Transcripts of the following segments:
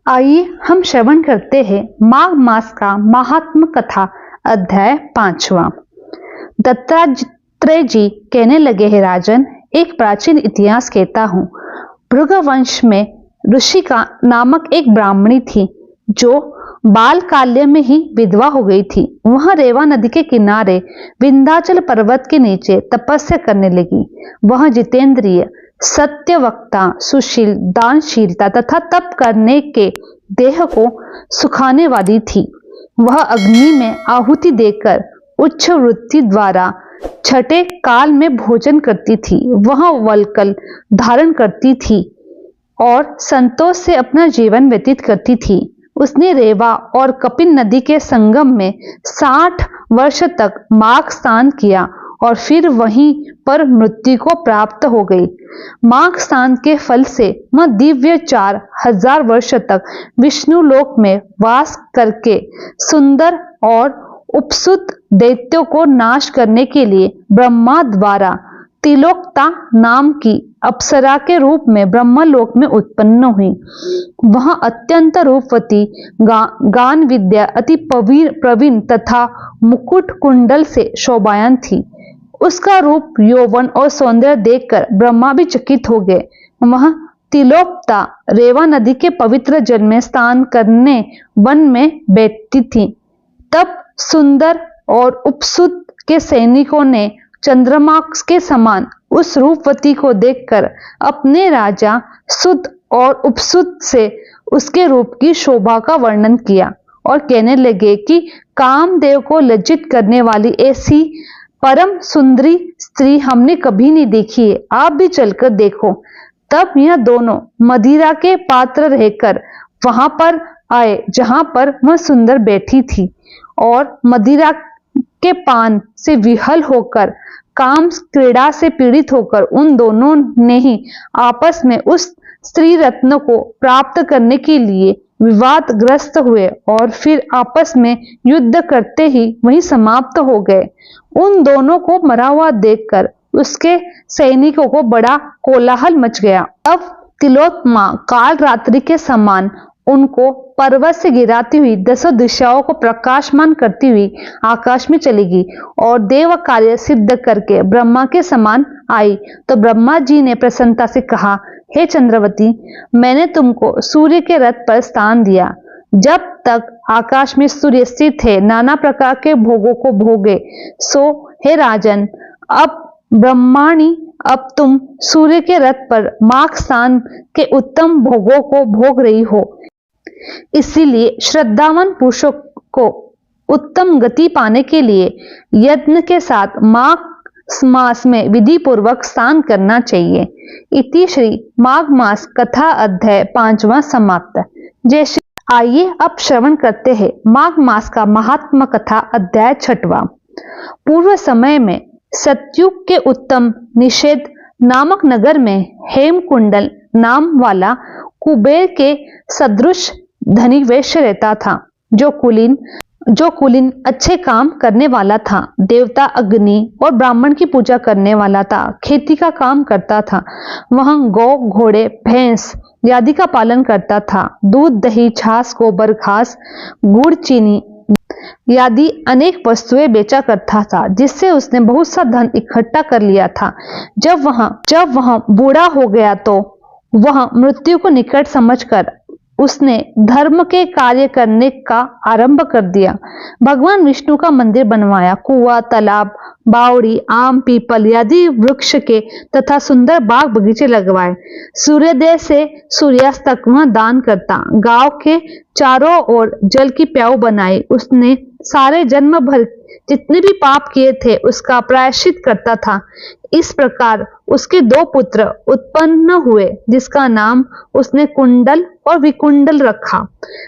आइए हम श्रवण करते हैं माघ मास का महात्म कथा अध्याय 5वां। दत्तात्रेय जी कहने लगे, हैं राजन, एक प्राचीन इतिहास कहता हूँ। भृगुवंश में ऋषि का नामक एक ब्राह्मणी थी जो बाल काल्य में ही विधवा हो गई थी। वह रेवा नदी के किनारे विंध्याचल पर्वत के नीचे तपस्या करने लगी। वह जितेंद्रिय, सत्यवक्ता, सुशील, दानशीलता तथा तप करने के देह को सुखाने वाली थी। वह अग्नि में आहुति देकर उच्च वृत्ति द्वारा छठे काल में भोजन करती थी। वह वल्कल धारण करती थी और संतोष से अपना जीवन व्यतीत करती थी। उसने रेवा और कपिल नदी के संगम में 60 वर्ष तक माघ स्नान किया और फिर वहीं पर मृत्यु को प्राप्त हो गई। माघ स्नान के फल से वह दिव्य 4000 वर्ष तक विष्णु लोक में वास करके सुंदर और उपसुत दैत्यों को नाश करने के लिए ब्रह्मा द्वारा तिलोकता नाम की अप्सरा के रूप में ब्रह्मलोक में उत्पन्न हुई। वह अत्यंत रूपवती, गान विद्या अति प्रवीण तथा मुकुट कुंडल से शोभायमान थी। उसका रूप, यौवन और सौंदर्य देखकर ब्रह्मा भी चकित हो गए। वह तिलोकता रेवा नदी के पवित्र जल में स्नान करने वन में बैठती थी। तब सुंदर और उपसुत के सैनिकों ने चंद्रमा के समान उस रूपवती को देखकर अपने राजा सुत और उपसुत से उसके रूप की शोभा का वर्णन किया और कहने लगे कि कामदेव को लज्जित करने वाली ऐसी परम सुंदरी स्त्री हमने कभी नहीं देखी है, आप भी चलकर देखो। तब यह दोनों मदिरा के पात्र रहकर वहां पर आए जहां पर वह सुंदर बैठी थी और मदिरा के पान से विहल होकर, काम क्रीड़ा से पीड़ित होकर उन दोनों ने ही आपस में उस स्त्री रत्न को प्राप्त करने के लिए विवादग्रस्त हुए और फिर आपस में युद्ध करते ही वहीं समाप्त हो गए। उन दोनों को मरा हुआ देखकर उसके सैनिकों को बड़ा कोलाहल मच गया। अब तिलोत्तमा काल रात्रि के समान उनको पर्वत से गिराती हुई 10 दिशाओं को प्रकाशमान करती हुई आकाश में चलेगी और देव कार्य सिद्ध करके ब्रह्मा के समान आई। तो ब्रह्मा जी ने प्रसन्नता से कहा, हे चंद्रवती, मैंने तुमको सूर्य के रथ पर स्थान दिया। जब तक आकाश में सूर्य स्थित है, नाना प्रकार के भोगों को भोगे। सो हे राजन, अब ब्रह्माणी, अब तुम सूर्य के रथ पर माघ स्नान के उत्तम भोगों को भोग रही हो। इसीलिए श्रद्धावान पुरुषों को उत्तम गति पाने के लिए यत्न के साथ माघ मास में विधि पूर्वक स्नान करना चाहिए। इति श्री माघ मास कथा अध्याय 5वां समाप्त। जय श्री। आइए अब श्रवण करते हैं माघ मास का महात्म कथा अध्याय 6वां। पूर्व समय में सतयुग के उत्तम निषेध नामक नगर में हेमकुंडल नाम वाला कुबेर के सदृश धनी वैश्य रहता था, जो कुलीन अच्छे काम करने वाला था। देवता अग्नि और ब्राह्मण की पूजा करने वाला था। खेती का काम करता था। वह गौ, घोड़े, भैंस आदि का पालन करता था। दूध, दही, छाछ, गोबर, घास, गुड़, चीनी आदि अनेक वस्तुएं बेचा करता था, जिससे उसने बहुत सा धन इकट्ठा कर लिया था। जब वह बूढ़ा हो गया तो वह मृत्यु को निकट समझकर उसने धर्म के कार्य करने का आरंभ कर दिया। भगवान विष्णु का मंदिर बनवाया। कुआं, तालाब, बावड़ी, आम, पीपल आदि वृक्ष के तथा सुंदर बाग बगीचे लगवाए। सूर्योदय से सूर्यास्त तक वह दान करता। गांव के चारों ओर जल की प्याऊ बनाई। उसने सारे जन्म भर जितने भी पाप किए थे उसका प्रायश्चित करता था। इस प्रकार उसके 2 पुत्र उत्पन्न हुए, जिसका नाम उसने कुंडल और विकुंडल रखा।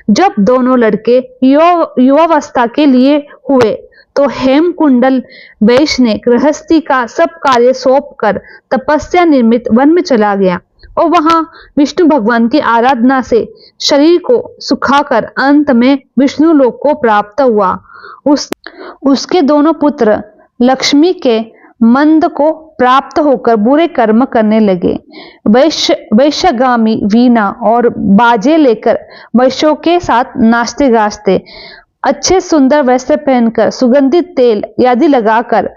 जब दोनों लड़के युवावस्था के लिए हुए तो हेमकुंडल वैश्य ने गृहस्थी का सब कार्य सौंप कर तपस्या निमित्त वन में चला गया और वहां विष्णु भगवान की आराधना से शरीर को सुखाकर अंत में विष्णु लोक को प्राप्त हुआ। उसके दोनों पुत्र लक्ष्मी के मंद को प्राप्त होकर बुरे कर्म करने लगे। वैश्यगामी वीणा और बाजे लेकर वैश्यों के साथ नाचते गाजते, अच्छे सुंदर वस्त्र पहनकर, सुगंधित तेल आदि लगाकर,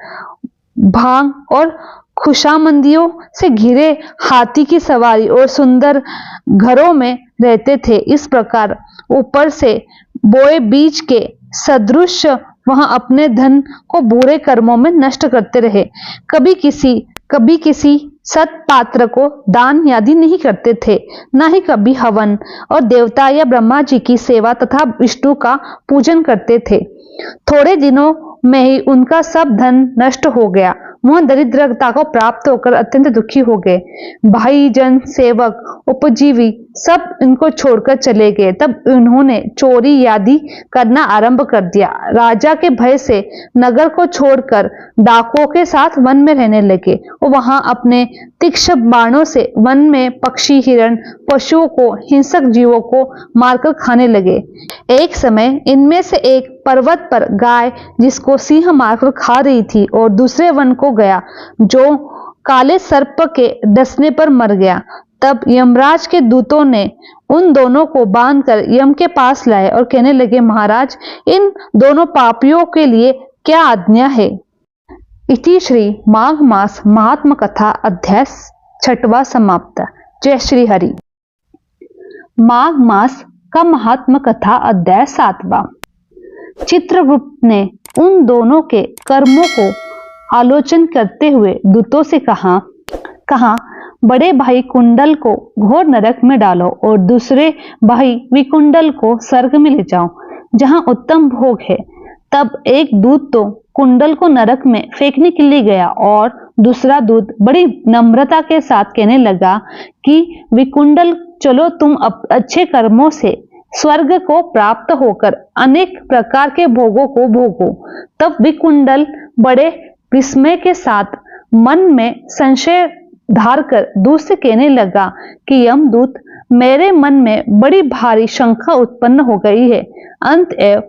भांग और खुशामंदियों से घिरे हाथी की सवारी और सुंदर घरों में रहते थे। इस प्रकार ऊपर से बोए बीज के सदृश वहां अपने धन को बुरे कर्मों में नष्ट करते रहे। कभी किसी सत्पात्र को दान आदि नहीं करते थे, न ही कभी हवन और देवता या ब्रह्मा जी की सेवा तथा विष्णु का पूजन करते थे। थोड़े दिनों में ही उनका सब धन नष्ट हो गया। वह दरिद्रता को प्राप्त होकर अत्यंत दुखी हो गए। भाई जन, सेवक, उपजीवी सब इनको छोड़कर चले गए। तब उन्होंने चोरी आदि करना आरंभ कर दिया। राजा के भय से नगर को छोड़कर डाकुओं के साथ वन में रहने लगे। वो वहां अपने तीक्ष्ण बाणों से वन में पक्षी, हिरण, पशुओं को, हिंसक जीवों को मारकर खाने लगे। एक समय इनमें से एक पर्वत पर गाय जिसको सिंह मारकर खा रही थी और दूसरे वन को गया, जो काले सर्प के डसने पर मर गया। तब यमराज के दूतों ने उन दोनों को बांधकर यम के पास लाए और कहने लगे, महाराज, इन दोनों पापियों के लिए क्या आज्ञा है? इति श्री माघ मास महात्म कथा अध्याय 6वां समाप्त। जय श्री हरि। माघ मास का महात्म कथा अध्याय 7वां। चित्रगुप्त ने उन दोनों के कर्मों को आलोचन करते हुए दूतों से कहा, बड़े भाई कुंडल को घोर नरक में डालो और दूसरे भाई विकुंडल को स्वर्ग में ले जाओ, जहां उत्तम भोग है। तब एक दूत तो कुंडल को नरक में फेंकने के लिए गया और दूसरा दूत बड़ी नम्रता के साथ कहने लगा कि विकुंडल, चलो तुम अच्छे कर्मों से स्वर्ग को प्राप्त होकर अनेक प्रकार के भोगों को भोगो। तब विकुंडल बड़े विस्मय के साथ मन में संशय धारकर दूत से कहने लगा कि यमदूत, मेरे मन में बड़ी भारी शंका उत्पन्न हो गई है। अतएव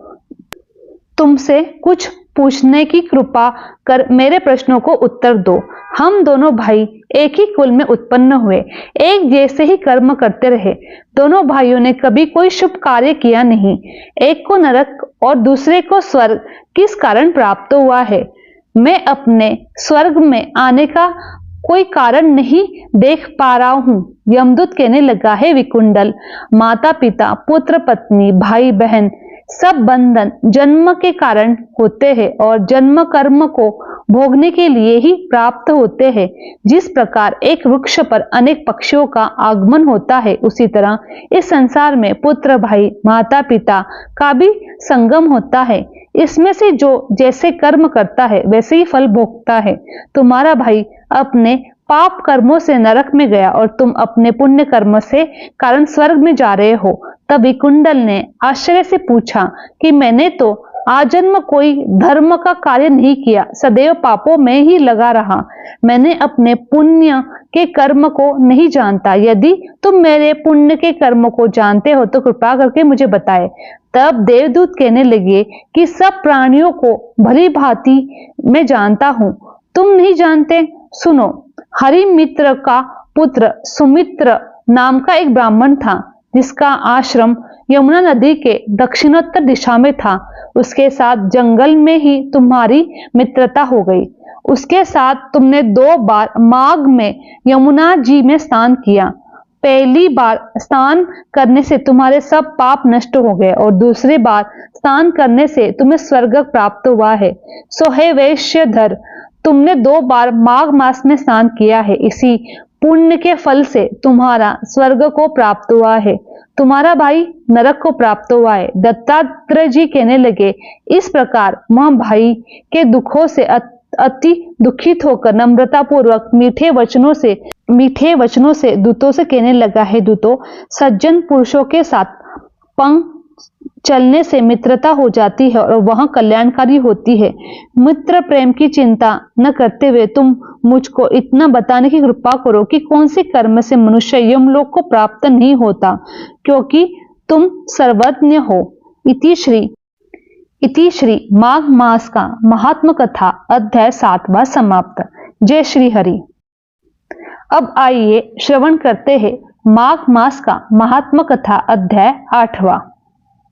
तुमसे कुछ पूछने की कृपा कर मेरे प्रश्नों को उत्तर दो। हम दोनों भाई एक ही कुल में उत्पन्न हुए, एक जैसे ही कर्म करते रहे। दोनों भाइयों ने कभी कोई शुभ कार्य किया नहीं। एक को नरक और दूसरे को स्वर्ग किस कारण प्राप्त हुआ है? मैं अपने स्वर्ग में आने का कोई कारण नहीं देख पा रहा हूं। यमदूत कहने लगा, है विकुंडल, माता पिता, पुत्र पत्नी, भाई बहन सब बंधन जन्म के कारण होते हैं और जन्म कर्म को भोगने के लिए ही प्राप्त होते हैं। जिस प्रकार एक वृक्ष पर अनेक पक्षियों का आगमन होता है, उसी तरह इस संसार में पुत्र, भाई, माता पिता का भी संगम होता है। इसमें से जो जैसे कर्म करता है वैसे ही फल भोगता है। तुम्हारा भाई अपने पाप कर्मों से नरक में गया और तुम अपने पुण्य कर्म से कारण स्वर्ग में जा रहे हो। तब विकुंडल ने आश्चर्य से पूछा कि मैंने तो आजन्म कोई धर्म का कार्य नहीं किया, सदैव पापों में ही लगा रहा। मैंने अपने पुण्य के कर्म को नहीं जानता। यदि तुम मेरे पुण्य के कर्म को जानते हो तो कृपा करके मुझे बताए। तब देवदूत कहने लगे कि सब प्राणियों को भली भांति मैं जानता हूं, तुम नहीं जानते। सुनो, हरिमित्र का पुत्र सुमित्र नाम का एक ब्राह्मण था, जिसका आश्रम यमुना नदी के दक्षिणोत्तर दिशा में था। उसके साथ जंगल में ही तुम्हारी मित्रता हो गई। उसके साथ तुमने 2 बार माघ में यमुना जी में स्नान किया। पहली बार स्नान करने से तुम्हारे सब पाप नष्ट हो गए और दूसरी बार स्नान करने से तुम्हें स्वर्ग प्राप्त हुआ है। सो हे वैश्यधर, तुमने 2 बार माघ मास में स्नान किया है। इसी पुण्य के फल से तुम्हारा स्वर्ग को प्राप्त हुआ है, तुम्हारा भाई नरक को प्राप्त हुआ है। दत्तात्रेय जी कहने लगे, इस प्रकार वह भाई के दुखों से अति दुखित होकर नम्रता पूर्वक मीठे वचनों से दूतों से कहने लगा, है दूतों, सज्जन पुरुषों के साथ पंग चलने से मित्रता हो जाती है और वह कल्याणकारी होती है। मित्र प्रेम की चिंता न करते हुए तुम मुझको इतना बताने की कृपा करो कि कौन से कर्म से मनुष्य यमलोक को प्राप्त नहीं होता, क्योंकि तुम सर्वज्ञ हो। इति श्री माघ मास का महात्म कथा अध्याय 7वां समाप्त। जय श्री हरि। अब आइए श्रवण करते हैं माघ मास का महात्मा कथा अध्याय 8वां।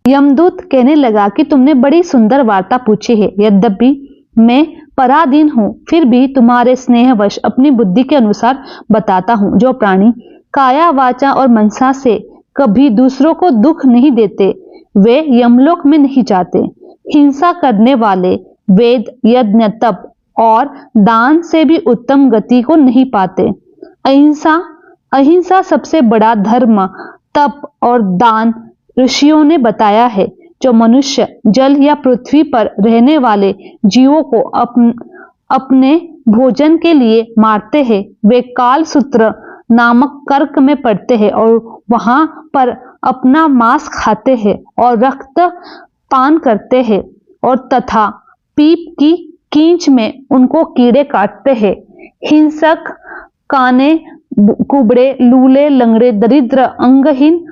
यमदूत कहने लगा कि तुमने बड़ी सुंदर वार्ता पूछी है। यद्यपि मैं पराधीन हूं, फिर भी तुम्हारे स्नेहवश अपनी बुद्धि के अनुसार बताता हूं। जो प्राणी काया, वाचा और मनसा से कभी दूसरों को दुख नहीं देते, वे यमलोक में नहीं जाते। हिंसा करने वाले वेद, यज्ञ, तप और दान से भी उत्तम गति को नहीं पाते। अहिंसा सबसे बड़ा धर्म, तप और दान ऋषियों ने बताया है। जो मनुष्य जल या पृथ्वी पर रहने वाले जीवों को अपने भोजन के लिए मारते हैं, वे काल सूत्र नामक कर्क में पड़ते हैं और वहां पर अपना मांस खाते हैं और रक्त पान करते हैं, और तथा पीप की कींच में उनको कीड़े काटते हैं। हिंसक काने, कुबड़े, लूले, लंगड़े, दरिद्र, अंगहीन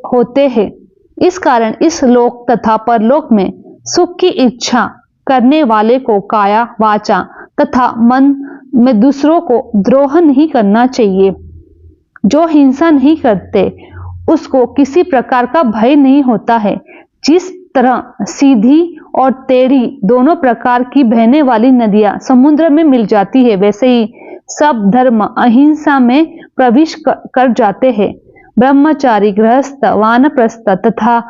होते हैं। इस कारण इस लोक तथा परलोक में सुख की इच्छा करने वाले को काया, वाचा तथा मन में दूसरों को द्रोह नहीं करना चाहिए। जो हिंसा नहीं करते, उसको किसी प्रकार का भय नहीं होता है। जिस तरह सीधी और टेढ़ी दोनों प्रकार की बहने वाली नदियां समुद्र में मिल जाती है, वैसे ही सब धर्म अहिंसा में प्रवेश कर जाते हैं। ब्रह्मचारी, गृहस्थ, वानप्रस्थ तथा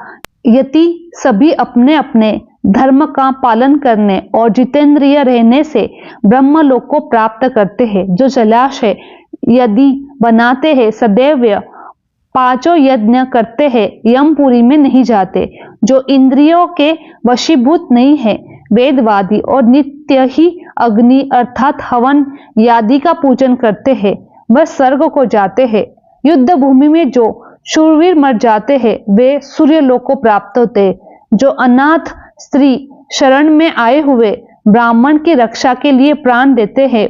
यति सभी अपने अपने धर्म का पालन करने और जितेंद्रिय रहने से ब्रह्मलोक को प्राप्त करते हैं। जो जलाशय यदि बनाते हैं, सदैव पांचों यज्ञ करते हैं, यमपुरी में नहीं जाते। जो इंद्रियों के वशीभूत नहीं है, वेदवादी और नित्य ही अग्नि अर्थात हवन आदि का पूजन करते हैं, वह स्वर्ग को जाते हैं। युद्ध भूमि में जो शूरवीर मर जाते हैं, वे सूर्यलोक को प्राप्त होते हैं। जो अनाथ स्त्री शरण में आए हुए ब्राह्मण की रक्षा के लिए प्राण देते हैं,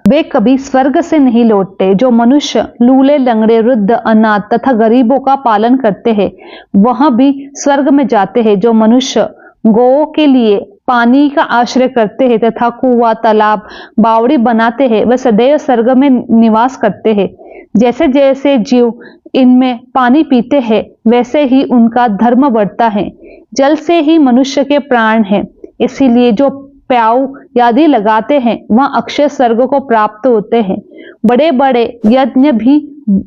वे कभी स्वर्ग से नहीं लौटते। जो मनुष्य लूले, लंगड़े, वृद्ध, अनाथ तथा गरीबों का पालन करते हैं, वह भी स्वर्ग में जाते हैं। जो मनुष्य गौओं के लिए पानी का आश्रय करते हैं तथा कुआं, तालाब, बावड़ी बनाते हैं, वे सदैव स्वर्ग में निवास करते हैं। जैसे जैसे जीव इनमें पानी पीते हैं, वैसे ही उनका धर्म बढ़ता है। जल से ही मनुष्य के प्राण हैं, इसीलिए जो प्याऊ आदि लगाते हैं, वह अक्षय स्वर्ग को प्राप्त होते हैं। बड़े बड़े यज्ञ भी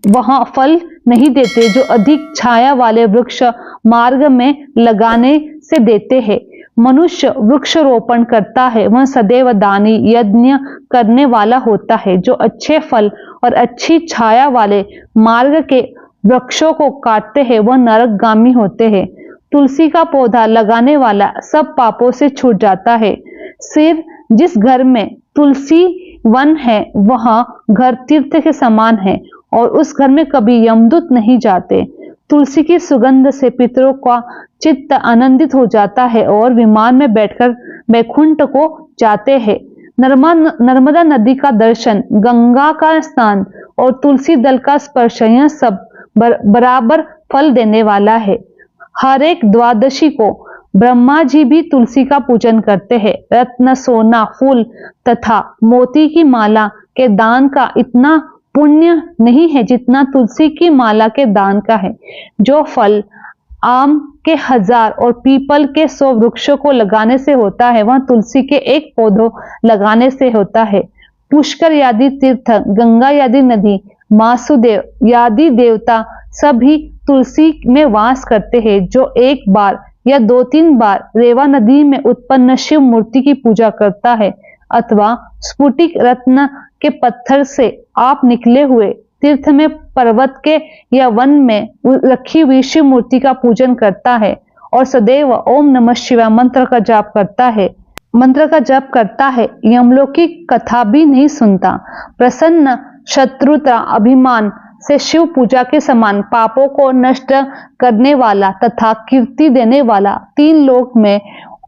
वहां फल नहीं देते, जो अधिक छाया वाले वृक्ष मार्ग में लगाने से देते हैं। मनुष्य वृक्षारोपण करता है, वह सदैव दानी, यज्ञ करने वाला होता है। जो अच्छे फल और अच्छी छाया वाले मार्ग के वृक्षों को काटते हैं, वह नरकगामी होते हैं। तुलसी का पौधा लगाने वाला सब पापों से छूट जाता है। सिर जिस घर में तुलसी वन है, वह घर तीर्थ के समान है और उस घर में कभी यमदूत नहीं जाते। तुलसी की सुगंध से पितरों का चित्त आनंदित हो जाता है और विमान में बैठकर बैकुंठ को जाते हैं। नर्मदा नदी का दर्शन, गंगा का स्नान और तुलसी दल का स्पर्श, यह सब बराबर फल देने वाला है। हर एक द्वादशी को ब्रह्मा जी भी तुलसी का पूजन करते हैं। रत्न, सोना, फूल तथा मोती की माला के दान का इतना पुण्य नहीं है जितना तुलसी की माला के दान का है। जो फल आम के 1000 और पीपल के 100 वृक्षों को लगाने से होता है, वह तुलसी के एक पौधों लगाने से होता है। पुष्कर आदि तीर्थ, गंगा आदि नदी, वासुदेव आदि देवता सभी तुलसी में वास करते हैं। जो एक बार या 2-3 बार रेवा नदी में उत्पन्न शिव मूर्ति की पूजा करता है अथवा स्फुटिक रत्न के पत्थर से आप निकले हुए तीर्थ में, पर्वत के या वन में रखी हुई शिव मूर्ति का पूजन करता है और सदैव ओम नमः शिवाय मंत्र का जाप करता है, यमलोक की कथा भी नहीं सुनता। प्रसन्न शत्रुता अभिमान से शिव पूजा के समान पापों को नष्ट करने वाला तथा कीर्ति देने वाला 3 लोक में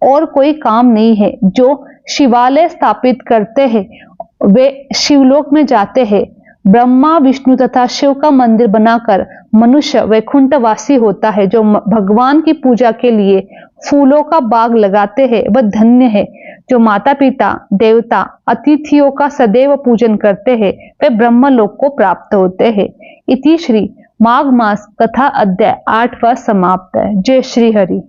और कोई काम नहीं है। जो शिवालय स्थापित करते हैं, वे शिवलोक में जाते हैं। ब्रह्मा, विष्णु तथा शिव का मंदिर बनाकर मनुष्य वैकुंठवासी होता है। जो भगवान की पूजा के लिए फूलों का बाग लगाते हैं वह धन्य है। जो माता पिता देवता अतिथियों का सदैव पूजन करते हैं वे ब्रह्मलोक को प्राप्त होते हैं। इति श्री माघ मास कथा अध्याय 8वां समाप्त है। जय श्री हरि।